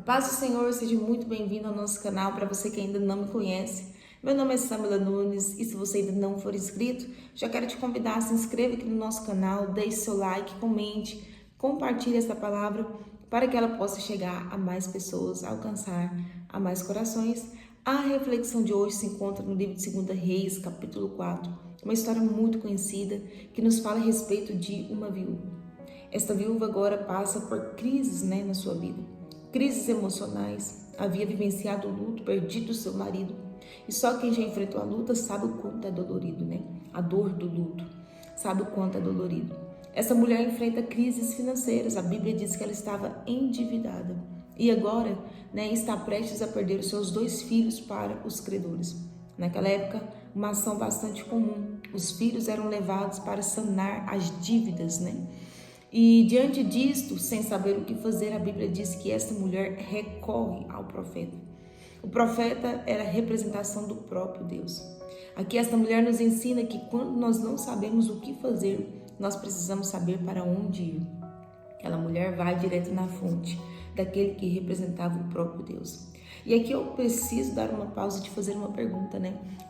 Paz do Senhor, seja muito bem-vindo ao nosso canal. Para você que ainda não me conhece, meu nome é Samila Nunes e se você ainda não for inscrito, já quero te convidar a se inscrever aqui no nosso canal, deixe seu like, comente, compartilhe essa palavra para que ela possa chegar a mais pessoas, alcançar a mais corações. A reflexão de hoje se encontra no livro de 2 Reis, capítulo 4, uma história muito conhecida que nos fala a respeito de uma viúva. Esta viúva agora passa por crises, na sua vida. Crises emocionais, havia vivenciado o luto, perdido seu marido. E só quem já enfrentou a luta sabe o quanto é dolorido, A dor do luto, sabe o quanto é dolorido. Essa mulher enfrenta crises financeiras. A Bíblia diz que ela estava endividada. E agora, está prestes a perder os seus 2 filhos para os credores. Naquela época, uma ação bastante comum. Os filhos eram levados para sanar as dívidas, E diante disto, sem saber o que fazer, a Bíblia diz que esta mulher recorre ao profeta. O profeta era a representação do próprio Deus. Aqui esta mulher nos ensina que quando nós não sabemos o que fazer, nós precisamos saber para onde ir. Aquela mulher vai direto na fonte daquele que representava o próprio Deus. E aqui eu preciso dar uma pausa e te fazer uma pergunta,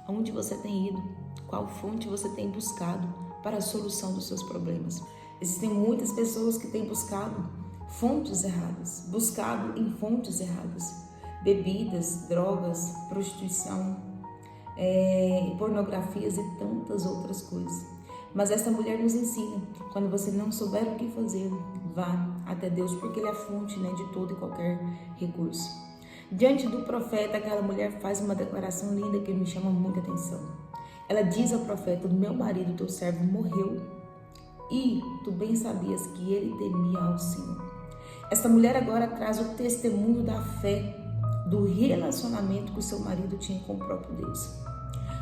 Aonde você tem ido? Qual fonte você tem buscado para a solução dos seus problemas? Existem muitas pessoas que têm buscado fontes erradas, buscado em fontes erradas. Bebidas, drogas, prostituição, pornografias e tantas outras coisas. Mas essa mulher nos ensina, quando você não souber o que fazer, vá até Deus, porque Ele é a fonte de todo e qualquer recurso. Diante do profeta, aquela mulher faz uma declaração linda que me chama muita atenção. Ela diz ao profeta: meu marido, teu servo, morreu, e tu bem sabias que ele temia ao Senhor. Esta mulher agora traz o testemunho da fé, do relacionamento que o seu marido tinha com o próprio Deus.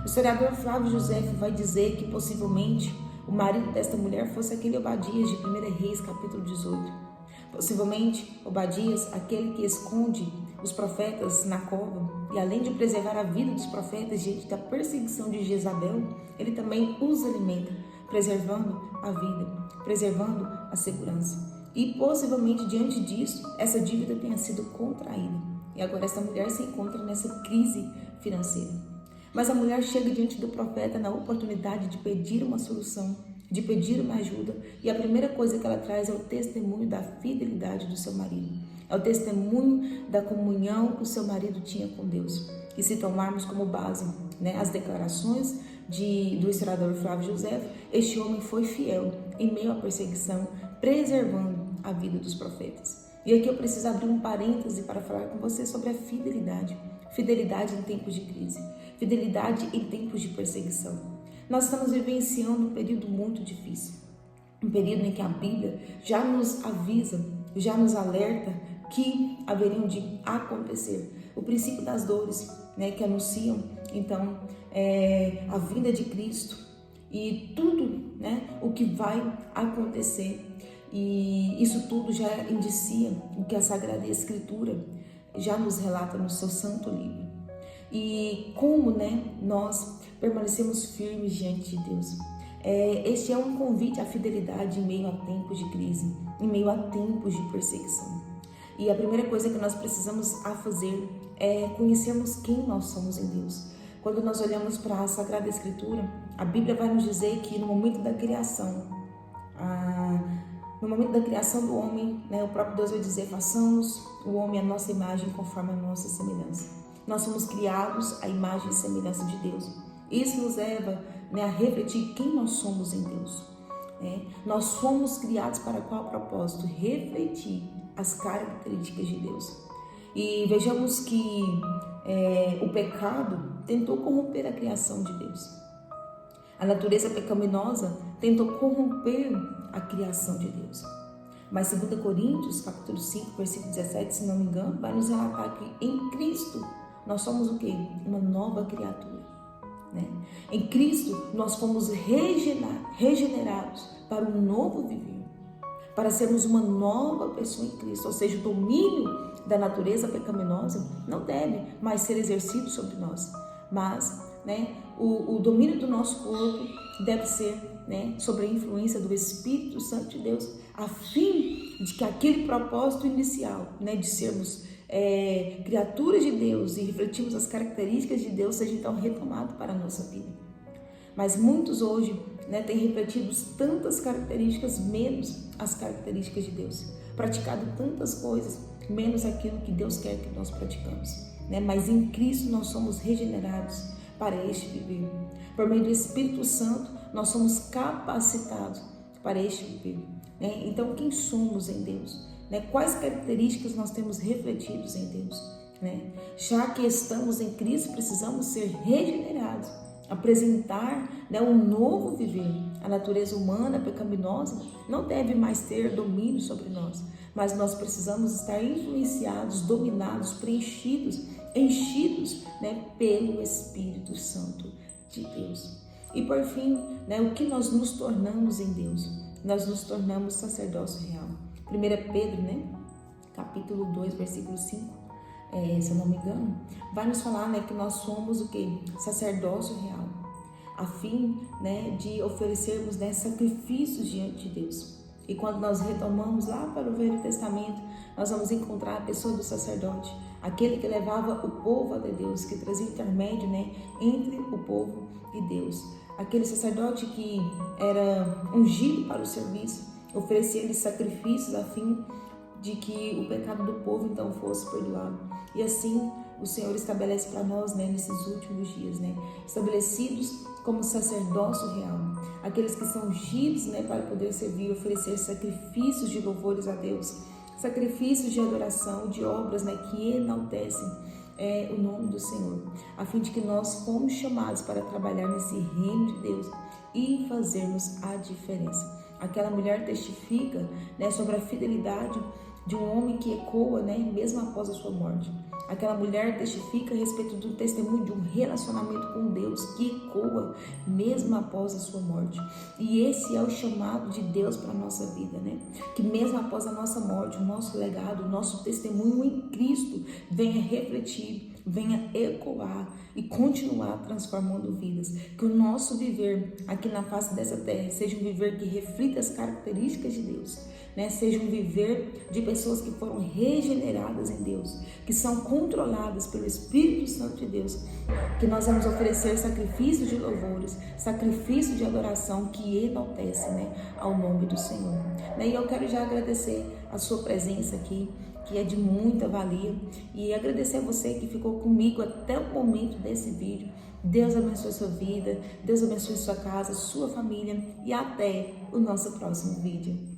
O historiador Flávio José vai dizer que possivelmente o marido desta mulher fosse aquele Obadias de 1 Reis, capítulo 18. Possivelmente Obadias, aquele que esconde os profetas na cova, e além de preservar a vida dos profetas diante da perseguição de Jezabel, ele também os alimenta, preservando a vida, preservando a segurança. E possivelmente diante disso, essa dívida tenha sido contraída. E agora essa mulher se encontra nessa crise financeira. Mas a mulher chega diante do profeta na oportunidade de pedir uma solução, de pedir uma ajuda. E a primeira coisa que ela traz é o testemunho da fidelidade do seu marido. É o testemunho da comunhão que o seu marido tinha com Deus. E se tomarmos como base as declarações do historiador Flávio José, este homem foi fiel em meio à perseguição, preservando a vida dos profetas. E aqui eu preciso abrir um parêntese para falar com você sobre a fidelidade. Fidelidade em tempos de crise, fidelidade em tempos de perseguição. Nós estamos vivenciando um período muito difícil, um período em que a Bíblia já nos avisa, já nos alerta que haveriam de acontecer o princípio das dores, que anunciam então a vinda de Cristo e tudo, o que vai acontecer. E isso tudo já indicia o que a Sagrada Escritura já nos relata no seu santo livro. E como, nós permanecemos firmes diante de Deus. Este é um convite à fidelidade em meio a tempos de crise, em meio a tempos de perseguição. E a primeira coisa que nós precisamos fazer é conhecermos quem nós somos em Deus. Quando nós olhamos para a Sagrada Escritura, a Bíblia vai nos dizer que no momento da criação, do homem, o próprio Deus vai dizer: façamos o homem à nossa imagem conforme a nossa semelhança. Nós somos criados à imagem e semelhança de Deus. Isso nos leva a refletir quem nós somos em Deus. Nós somos criados para qual propósito? Refletir as características de Deus. E vejamos que o pecado tentou corromper a criação de Deus. A natureza pecaminosa tentou corromper a criação de Deus. Mas 2 Coríntios, capítulo 5, versículo 17, se não me engano, vai nos relatar que em Cristo nós somos o quê? Uma nova criatura. Em Cristo nós fomos regenerados para um novo viver, para sermos uma nova pessoa em Cristo. Ou seja, o domínio da natureza pecaminosa não deve mais ser exercido sobre nós, mas o domínio do nosso corpo deve ser sobre a influência do Espírito Santo de Deus, a fim de que aquele propósito inicial, de sermos criaturas de Deus e refletimos as características de Deus, seja então retomado para a nossa vida. Mas muitos hoje, né, têm refletido tantas características menos as características de Deus, praticado tantas coisas menos aquilo que Deus quer que nós praticamos, né? Mas em Cristo nós somos regenerados para este viver. Por meio do Espírito Santo nós somos capacitados para este viver, né? Então quem somos em Deus, né? Quais características nós temos refletidos em Deus, né? Já que estamos em Cristo, precisamos ser regenerados, apresentar, né, um novo viver. A natureza humana pecaminosa não deve mais ter domínio sobre nós, mas nós precisamos estar influenciados, dominados, preenchidos, enchidos, né, pelo Espírito Santo de Deus. E por fim, né, o que nós nos tornamos em Deus? Nós nos tornamos sacerdócio real. 1 Pedro, né, capítulo 2, versículo 5. Se eu não me engano, vai nos falar, né, que nós somos o que? Sacerdócio real, a fim, né, de oferecermos, né, sacrifícios diante de Deus. E quando nós retomamos lá para o Velho Testamento, nós vamos encontrar a pessoa do sacerdote, aquele que levava o povo até Deus, que trazia intermédio, né, entre o povo e Deus. Aquele sacerdote que era ungido para o serviço, oferecia-lhe sacrifícios a fim de que o pecado do povo então fosse perdoado. E assim o Senhor estabelece para nós, né, nesses últimos dias, né, estabelecidos como sacerdócio real, aqueles que são ungidos, né, para poder servir e oferecer sacrifícios de louvores a Deus, sacrifícios de adoração, de obras, né, que enaltecem o nome do Senhor, a fim de que nós fomos chamados para trabalhar nesse reino de Deus e fazermos a diferença. Aquela mulher testifica, né, sobre a fidelidade de um homem que ecoa, né, mesmo após a sua morte. Aquela mulher testifica a respeito do testemunho de um relacionamento com Deus que ecoa mesmo após a sua morte. E esse é o chamado de Deus para a nossa vida, né? Que mesmo após a nossa morte, o nosso legado, o nosso testemunho em Cristo venha refletir, venha ecoar e continuar transformando vidas. Que o nosso viver aqui na face dessa terra seja um viver que reflita as características de Deus, né? Seja um viver de pessoas que foram regeneradas em Deus, que são controladas pelo Espírito Santo de Deus, que nós vamos oferecer sacrifícios de louvores, sacrifício de adoração que enaltece, né, ao nome do Senhor. E eu quero já agradecer a sua presença aqui, que é de muita valia, e agradecer a você que ficou comigo até o momento desse vídeo. Deus abençoe a sua vida, Deus abençoe a sua casa, sua família, e até o nosso próximo vídeo.